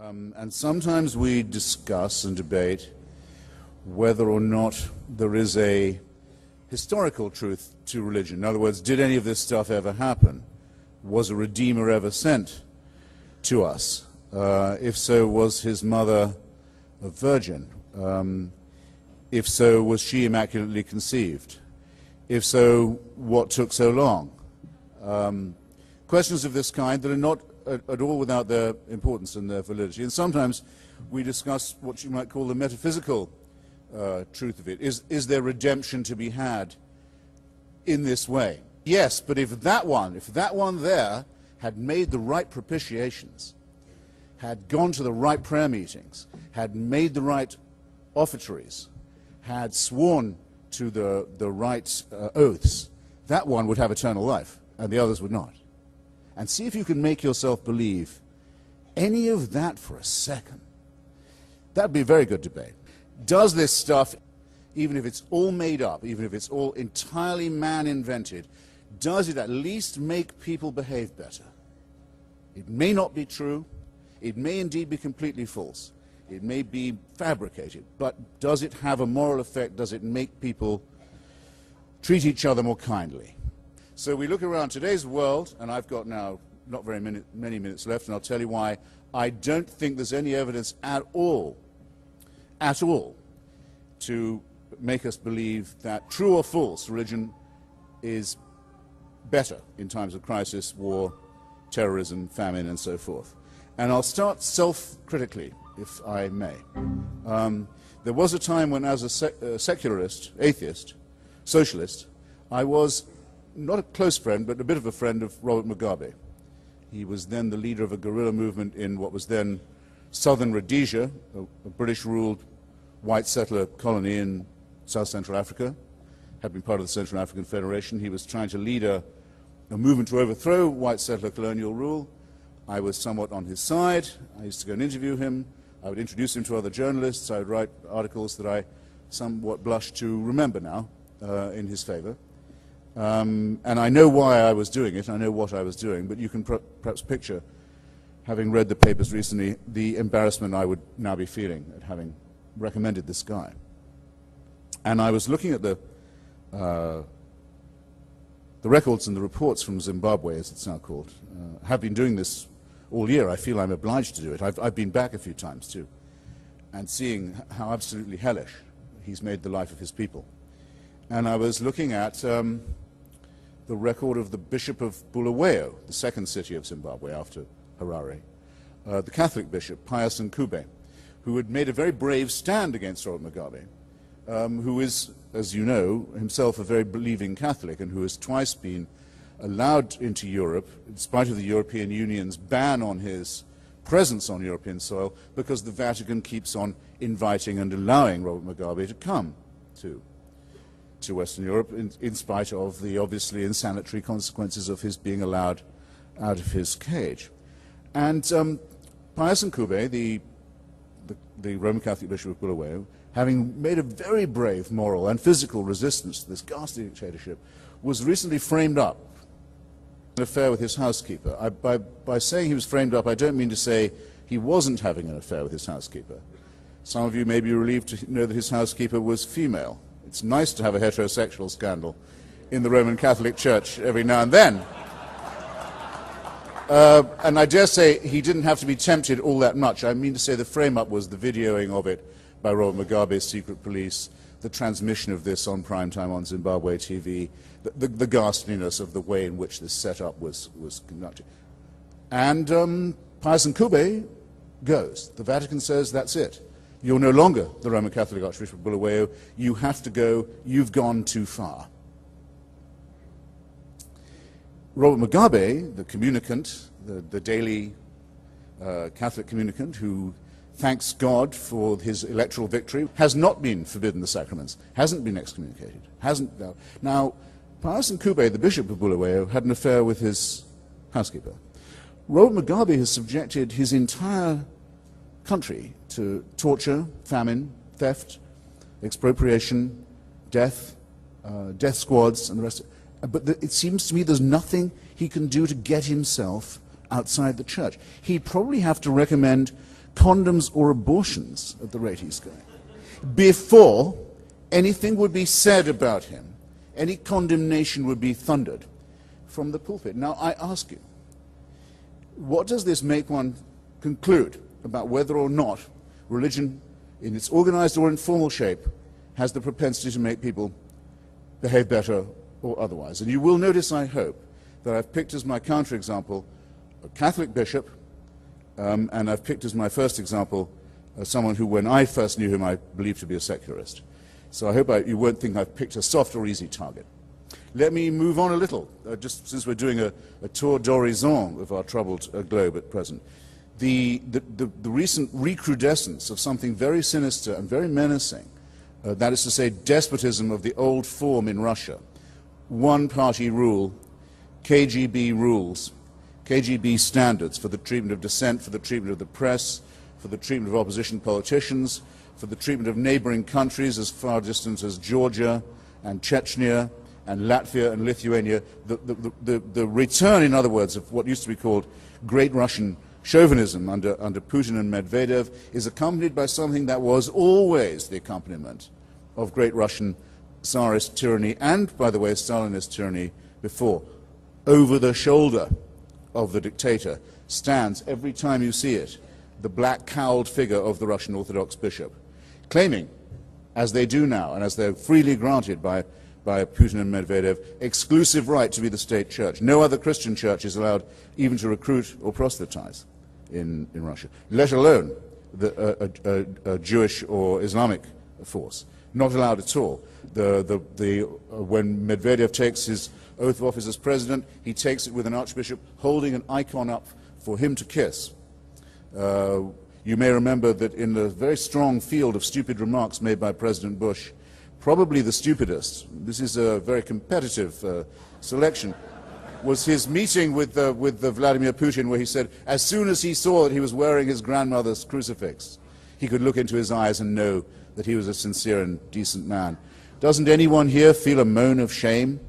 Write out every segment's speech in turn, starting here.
And sometimes we discuss and debate whether or not there is a historical truth to religion. In other words, did any of this stuff ever happen? Was a Redeemer ever sent to us? If so, was his mother a virgin? If so, was she immaculately conceived? If so, what took so long? Questions of this kind that are not at all without their importance and their validity. And sometimes we discuss what you might call the metaphysical truth of it. Is there redemption to be had in this way? Yes, but if that one there had made the right propitiations, had gone to the right prayer meetings, had made the right offertories, had sworn to the right oaths, that one would have eternal life, and the others would not. And see if you can make yourself believe any of that for a second. That'd be a very good debate. Does this stuff, even if it's all made up, even if it's all entirely man-invented, does it at least make people behave better? It may not be true. It may indeed be completely false. It may be fabricated. But does it have a moral effect? Does it make people treat each other more kindly? So we look around today's world, and I've got now not very many minutes left, and I'll tell you why I don't think there's any evidence at all, to make us believe that true or false religion is better in times of crisis, war, terrorism, famine, and so forth. And I'll start self-critically, if I may. There was a time when, as a secularist, atheist, socialist, I was not a close friend, but a bit of a friend of Robert Mugabe. He was then the leader of a guerrilla movement in what was then southern Rhodesia, a British-ruled white settler colony in South Central Africa, had been part of the Central African Federation. He was trying to lead a movement to overthrow white settler colonial rule. I was somewhat on his side. I used to go and interview him. I would introduce him to other journalists. I would write articles that I somewhat blush to remember now in his favor. And I know why I was doing it. I know what I was doing. But you can perhaps picture, having read the papers recently, the embarrassment I would now be feeling at having recommended this guy. And I was looking at the records and the reports from Zimbabwe, as it's now called. Have been doing this all year. I feel I'm obliged to do it. I've been back a few times too, and seeing how absolutely hellish he's made the life of his people. And I was looking at the record of the Bishop of Bulawayo, the second city of Zimbabwe after Harare, the Catholic bishop, Pius Nkube, who had made a very brave stand against Robert Mugabe, who is, as you know, himself a very believing Catholic, and who has twice been allowed into Europe, in spite of the European Union's ban on his presence on European soil, because the Vatican keeps on inviting and allowing Robert Mugabe to come to Western Europe, in spite of the obviously insanitary consequences of his being allowed out of his cage. And Pius Nkube, the Roman Catholic Bishop of Bulawayo, having made a very brave moral and physical resistance to this ghastly dictatorship, was recently framed up in an affair with his housekeeper. By saying he was framed up, I don't mean to say he wasn't having an affair with his housekeeper. Some of you may be relieved to know that his housekeeper was female. It's nice to have a heterosexual scandal in the Roman Catholic Church every now and then. And I dare say he didn't have to be tempted all that much. I mean to say the frame-up was the videoing of it by Robert Mugabe's secret police, the transmission of this on prime time on Zimbabwe TV, the ghastliness of the way in which this setup was conducted. And Pius Nkube goes. The Vatican says, that's it. You're no longer the Roman Catholic Archbishop of Bulawayo. You have to go. You've gone too far. Robert Mugabe, the communicant, the daily Catholic communicant who thanks God for his electoral victory, has not been forbidden the sacraments, hasn't been excommunicated, hasn't. Now, Pius Nkube, the Bishop of Bulawayo, had an affair with his housekeeper. Robert Mugabe has subjected his entire country to torture, famine, theft, expropriation, death, death squads, and the rest. But it seems to me there's nothing he can do to get himself outside the church. He'd probably have to recommend condoms or abortions at the rate he's going, before anything would be said about him, any condemnation would be thundered from the pulpit. Now, I ask you, what does this make one conclude about whether or not religion, in its organized or informal shape, has the propensity to make people behave better or otherwise? And you will notice, I hope, that I've picked as my counterexample a Catholic bishop, and I've picked as my first example someone who, when I first knew him, I believed to be a secularist. So I hope you won't think I've picked a soft or easy target. Let me move on a little, just since we're doing a tour d'horizon of our troubled globe at present. The recent recrudescence of something very sinister and very menacing, that is to say, despotism of the old form in Russia, one-party rule, KGB rules, KGB standards for the treatment of dissent, for the treatment of the press, for the treatment of opposition politicians, for the treatment of neighboring countries as far distant as Georgia and Chechnya and Latvia and Lithuania. The return, in other words, of what used to be called Great Russian chauvinism under Putin and Medvedev is accompanied by something that was always the accompaniment of Great Russian Tsarist tyranny and, by the way, Stalinist tyranny before. Over the shoulder of the dictator stands, every time you see it, the black cowled figure of the Russian Orthodox bishop, claiming, as they do now, and as they're freely granted by Putin and Medvedev, exclusive right to be the state church. No other Christian church is allowed even to recruit or proselytize in Russia, let alone a Jewish or Islamic force. Not allowed at all. When Medvedev takes his oath of office as president, he takes it with an archbishop holding an icon up for him to kiss. You may remember that in the very strong field of stupid remarks made by President Bush, probably the stupidest, this is a very competitive selection, was his meeting with Vladimir Putin, where he said, as soon as he saw that he was wearing his grandmother's crucifix, he could look into his eyes and know that he was a sincere and decent man. Doesn't anyone here feel a moan of shame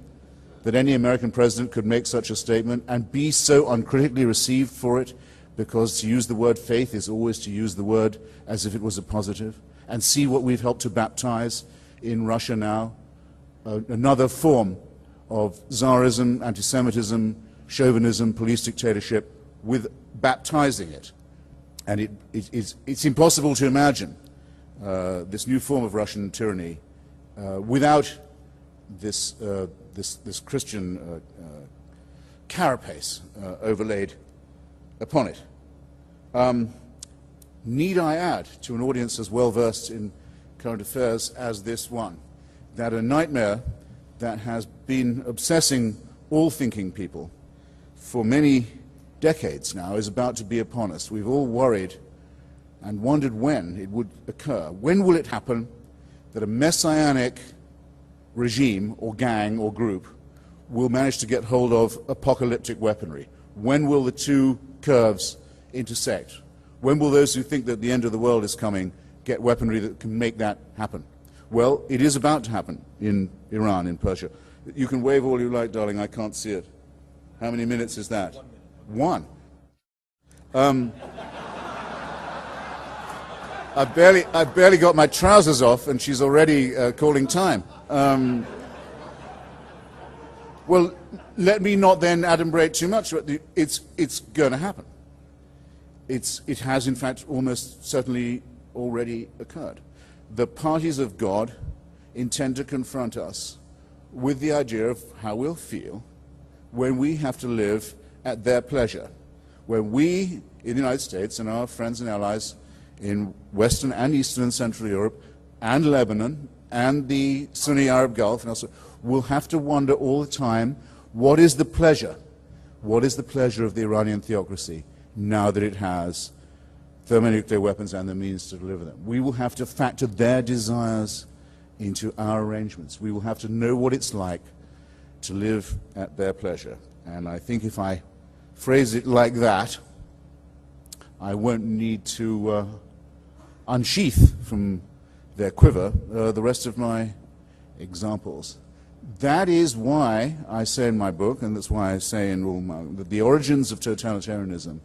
that any American president could make such a statement and be so uncritically received for it? Because to use the word faith is always to use the word as if it was a positive. And see what we've helped to baptize in Russia now, another form of Tsarism, anti-Semitism, chauvinism, police dictatorship, with baptizing it. And it's impossible to imagine this new form of Russian tyranny without this Christian carapace overlaid upon it. Need I add to an audience as well versed in current affairs as this one, that a nightmare that has been obsessing all thinking people for many decades now is about to be upon us. We've all worried and wondered when it would occur. When will it happen that a messianic regime or gang or group will manage to get hold of apocalyptic weaponry? When will the two curves intersect? When will those who think that the end of the world is coming get weaponry that can make that happen? Well, it is about to happen in Iran, in Persia. You can wave all you like, darling, I can't see it. How many minutes is that? 1 minute. I've barely got my trousers off and she's already calling time. Well, let me not then adumbrate too much. It's going to happen. It has, in fact, almost certainly already occurred. The parties of God intend to confront us with the idea of how we'll feel when we have to live at their pleasure, when we, in the United States, and our friends and allies in Western and Eastern and Central Europe, and Lebanon, and the Sunni Arab Gulf, and also, will have to wonder all the time, what is the pleasure? What is the pleasure of the Iranian theocracy now that it has thermonuclear weapons and the means to deliver them? We will have to factor their desires into our arrangements. We will have to know what it's like to live at their pleasure. And I think if I phrase it like that, I won't need to unsheath from their quiver the rest of my examples. That is why I say in my book, and that's why I say in all my, that the origins of totalitarianism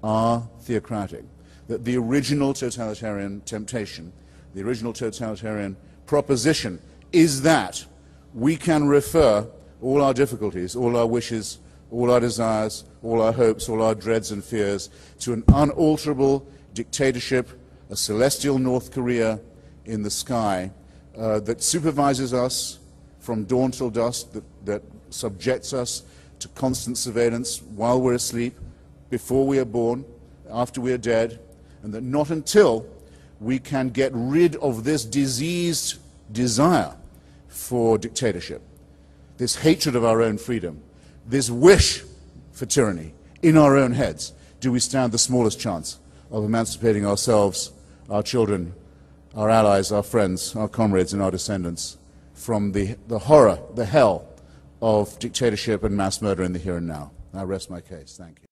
are theocratic. that the original totalitarian temptation, the original totalitarian proposition is that we can refer all our difficulties, all our wishes, all our desires, all our hopes, all our dreads and fears to an unalterable dictatorship, a celestial North Korea in the sky that supervises us from dawn till dusk, that subjects us to constant surveillance while we're asleep, before we are born, after we are dead, and that not until we can get rid of this diseased desire for dictatorship, this hatred of our own freedom, this wish for tyranny in our own heads, do we stand the smallest chance of emancipating ourselves, our children, our allies, our friends, our comrades, and our descendants from the horror, the hell of dictatorship and mass murder in the here and now. I rest my case. Thank you.